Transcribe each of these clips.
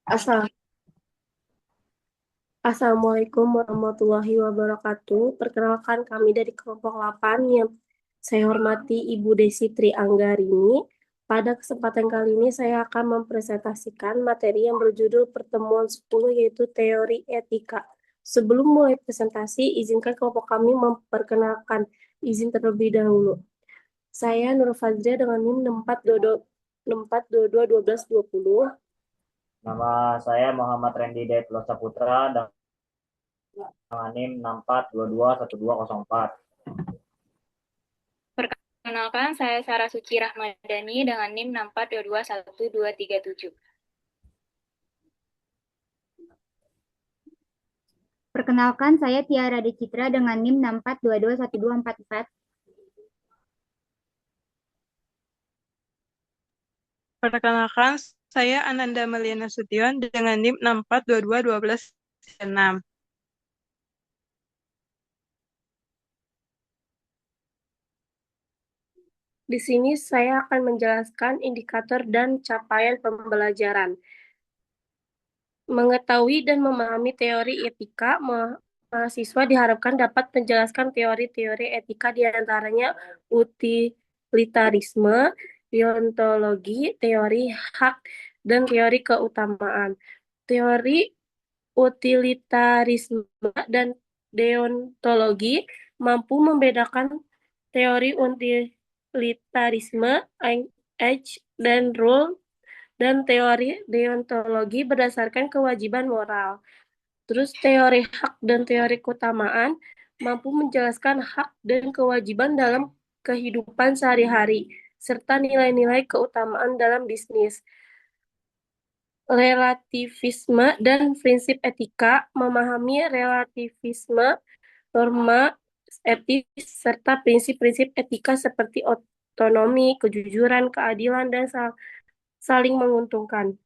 Asal- Assalamualaikum warahmatullahi wabarakatuh. Perkenalkan kami dari kelompok 8 yang saya hormati Ibu Desi Trianggarini. Pada kesempatan kali ini saya akan mempresentasikan materi yang berjudul pertemuan 10 yaitu teori etika. Sebelum mulai presentasi, izinkan kelompok kami memperkenalkan izin terlebih dahulu. Saya Nur Fazria dengan NIM 64221220. Nama saya Muhammad Randy Dayatullah Saputra dengan NIM 64221204. Perkenalkan, saya Sarah Suci Rahmadani dengan NIM 64221237. Perkenalkan, saya Tiara Decitra dengan NIM 64221244. Perkenalkan, saya Ananda Meliana Sution dengan NIM 64221296. Di sini saya akan menjelaskan indikator dan capaian pembelajaran. Mengetahui dan memahami teori etika, mahasiswa diharapkan dapat menjelaskan teori-teori etika di antaranya utilitarisme, deontologi, teori hak, dan teori keutamaan. Teori utilitarisme dan deontologi mampu membedakan teori utilitarisme, age, dan rule, dan teori deontologi berdasarkan kewajiban moral. Terus teori hak dan teori keutamaan mampu menjelaskan hak dan kewajiban dalam kehidupan sehari-hari, serta nilai-nilai keutamaan dalam bisnis. Relativisme dan prinsip etika memahami relativisme, norma etis, serta prinsip-prinsip etika seperti otonomi, kejujuran, keadilan, dan saling menguntungkan.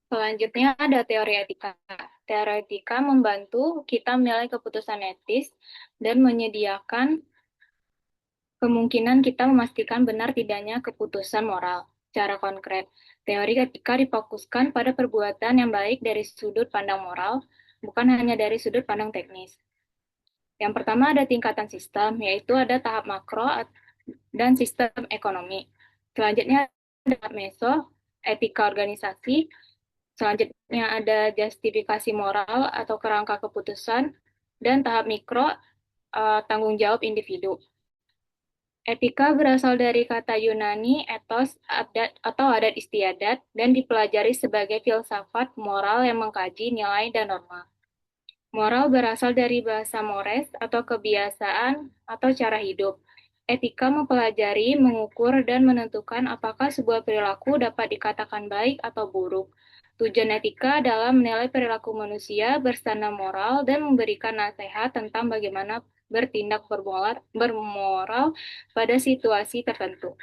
Selanjutnya ada teori etika. Teori etika membantu kita menilai keputusan etis dan menyediakan kemungkinan kita memastikan benar tidaknya keputusan moral. Secara konkret, teori etika difokuskan pada perbuatan yang baik dari sudut pandang moral, bukan hanya dari sudut pandang teknis. Yang pertama ada tingkatan sistem, yaitu ada tahap makro dan sistem ekonomi. Selanjutnya ada tahap meso, etika organisasi. Selanjutnya ada justifikasi moral atau kerangka keputusan. Dan tahap mikro, tanggung jawab individu. Etika berasal dari kata Yunani ethos adat atau adat istiadat dan dipelajari sebagai filsafat moral yang mengkaji nilai dan norma. Moral berasal dari bahasa mores atau kebiasaan atau cara hidup. Etika mempelajari, mengukur, dan menentukan apakah sebuah perilaku dapat dikatakan baik atau buruk. Tujuan etika adalah menilai perilaku manusia berstandar moral dan memberikan nasihat tentang bagaimana bertindak bermoral pada situasi tertentu.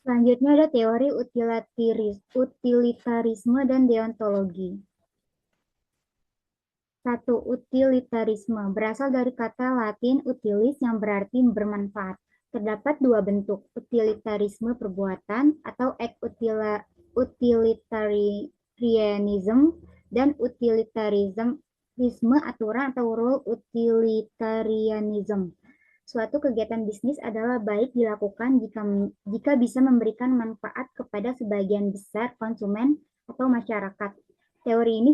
Selanjutnya ada teori utilitarisme dan deontologi. 1. Utilitarisme berasal dari kata Latin utilis yang berarti bermanfaat. Terdapat dua bentuk, utilitarisme perbuatan atau utilitarianism dan utilitarisme aturan atau rule utilitarianism. Suatu kegiatan bisnis adalah baik dilakukan jika bisa memberikan manfaat kepada sebagian besar konsumen atau masyarakat. Teori ini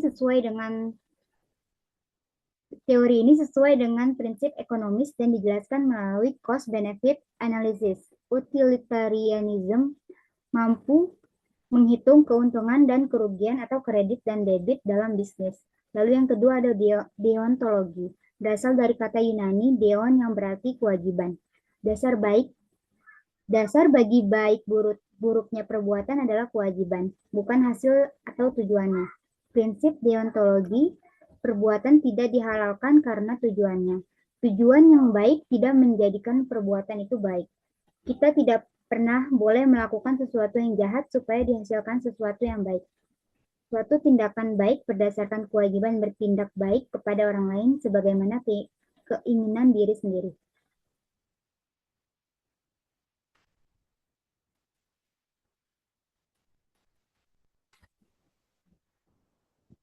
sesuai dengan prinsip ekonomis dan dijelaskan melalui cost-benefit analysis. Utilitarianism mampu menghitung keuntungan dan kerugian atau kredit dan debit dalam bisnis. Lalu yang kedua ada deontologi. Berasal dari kata Yunani deon yang berarti kewajiban. Dasar bagi baik buruknya perbuatan adalah kewajiban, bukan hasil atau tujuannya. Prinsip deontologi, perbuatan tidak dihalalkan karena tujuannya. Tujuan yang baik tidak menjadikan perbuatan itu baik. Kita tidak pernah boleh melakukan sesuatu yang jahat supaya dihasilkan sesuatu yang baik. Suatu tindakan baik berdasarkan kewajiban bertindak baik kepada orang lain sebagaimana keinginan diri sendiri.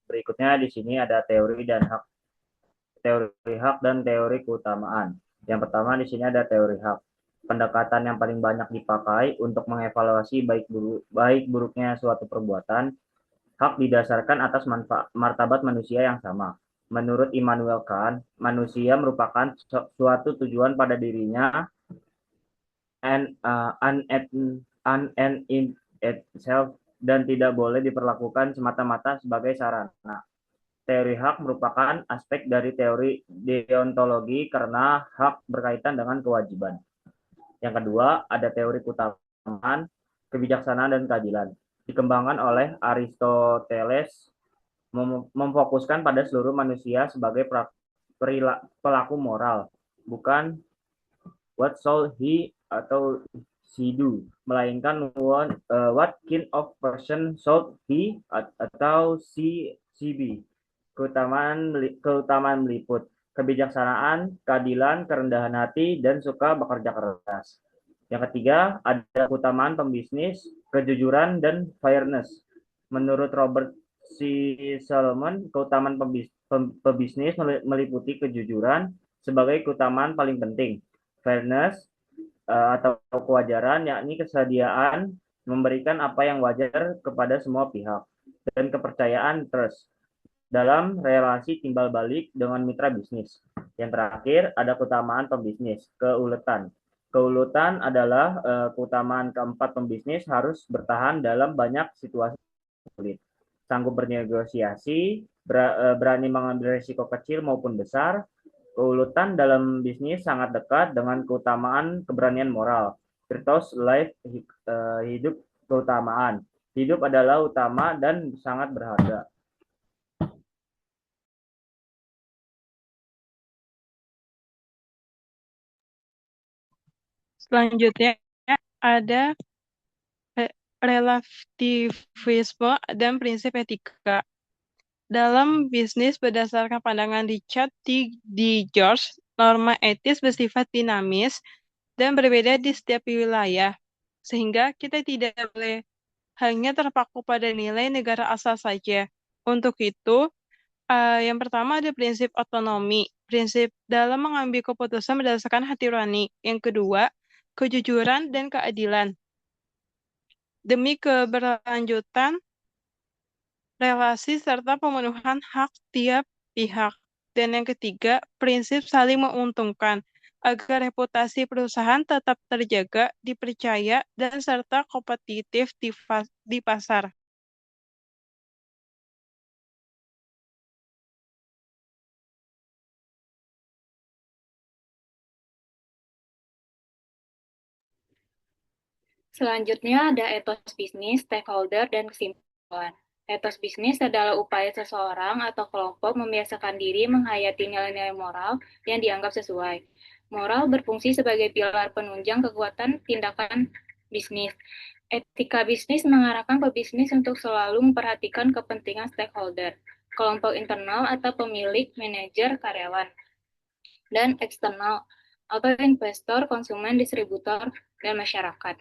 Berikutnya di sini ada teori hak dan teori keutamaan. Yang pertama di sini ada teori hak. Pendekatan yang paling banyak dipakai untuk mengevaluasi baik buruknya suatu perbuatan. Hak didasarkan atas martabat manusia yang sama. Menurut Immanuel Kant, manusia merupakan suatu tujuan pada dirinya and in itself dan tidak boleh diperlakukan semata-mata sebagai sarana. Teori hak merupakan aspek dari teori deontologi karena hak berkaitan dengan kewajiban. Yang kedua, ada teori keutamaan, kebijaksanaan, dan keadilan. Dikembangkan oleh Aristoteles, memfokuskan pada seluruh manusia sebagai pelaku moral, bukan what shall he atau she do, melainkan what kind of person should he atau she be. Keutamaan meliput kebijaksanaan, keadilan, kerendahan hati, dan suka bekerja keras. Yang ketiga, ada keutamaan pembisnis, kejujuran, dan fairness. Menurut Robert C. Solomon, keutamaan pebisnis meliputi kejujuran sebagai keutamaan paling penting. Fairness atau kewajaran, yakni kesediaan memberikan apa yang wajar kepada semua pihak. Dan kepercayaan, trust, dalam relasi timbal balik dengan mitra bisnis. Yang terakhir, ada keutamaan pembisnis, keuletan. Keuletan adalah keutamaan keempat pembisnis harus bertahan dalam banyak situasi sulit. Sanggup bernegosiasi, berani mengambil risiko kecil maupun besar. Keuletan dalam bisnis sangat dekat dengan keutamaan keberanian moral. Virtus life, hidup keutamaan. Hidup adalah utama dan sangat berharga. Selanjutnya ada relativisme dan prinsip etika. Dalam bisnis berdasarkan pandangan Richard D. George, norma etis bersifat dinamis dan berbeda di setiap wilayah, sehingga kita tidak boleh hanya terpaku pada nilai negara asal saja. Untuk itu, yang pertama ada prinsip otonomi, prinsip dalam mengambil keputusan berdasarkan hati nurani. Yang kedua, kejujuran dan keadilan. Demi keberlanjutan relasi serta pemenuhan hak tiap pihak. Dan yang ketiga, prinsip saling menguntungkan agar reputasi perusahaan tetap terjaga, dipercaya, dan serta kompetitif di pasar. Selanjutnya ada etos bisnis, stakeholder, dan kesimpulan. Etos bisnis adalah upaya seseorang atau kelompok membiasakan diri menghayati nilai-nilai moral yang dianggap sesuai. Moral berfungsi sebagai pilar penunjang kekuatan tindakan bisnis. Etika bisnis mengarahkan pebisnis untuk selalu memperhatikan kepentingan stakeholder, kelompok internal atau pemilik, manajer, karyawan, dan eksternal atau investor, konsumen, distributor, dan masyarakat.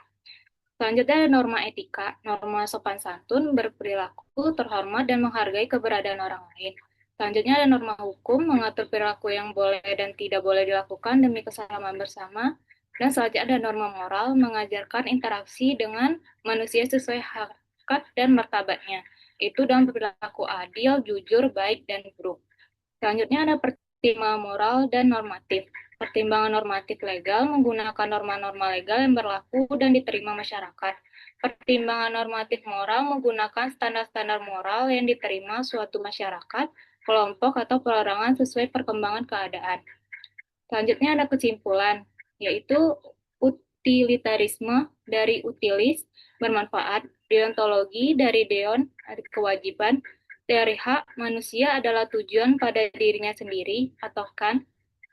Selanjutnya ada norma etika, norma sopan santun, berperilaku, terhormat, dan menghargai keberadaan orang lain. Selanjutnya ada norma hukum, mengatur perilaku yang boleh dan tidak boleh dilakukan demi keselamatan bersama. Dan selanjutnya ada norma moral, mengajarkan interaksi dengan manusia sesuai hakikat dan martabatnya. Itu dalam perilaku adil, jujur, baik, dan buruk. Selanjutnya ada pertimbangan moral dan normatif. Pertimbangan normatif legal menggunakan norma-norma legal yang berlaku dan diterima masyarakat. Pertimbangan normatif moral menggunakan standar-standar moral yang diterima suatu masyarakat, kelompok, atau perorangan sesuai perkembangan keadaan. Selanjutnya ada kesimpulan, yaitu utilitarisme dari utilis, bermanfaat, deontologi dari deon, kewajiban, teori hak manusia adalah tujuan pada dirinya sendiri, atau kan,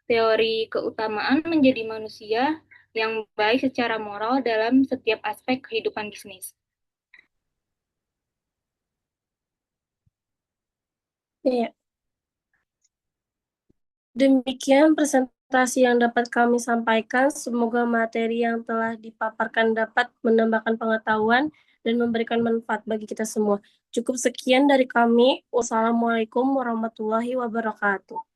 teori keutamaan menjadi manusia yang baik secara moral dalam setiap aspek kehidupan bisnis. Ya. Demikian presentasi yang dapat kami sampaikan. Semoga materi yang telah dipaparkan dapat menambahkan pengetahuan dan memberikan manfaat bagi kita semua. Cukup sekian dari kami. Wassalamualaikum warahmatullahi wabarakatuh.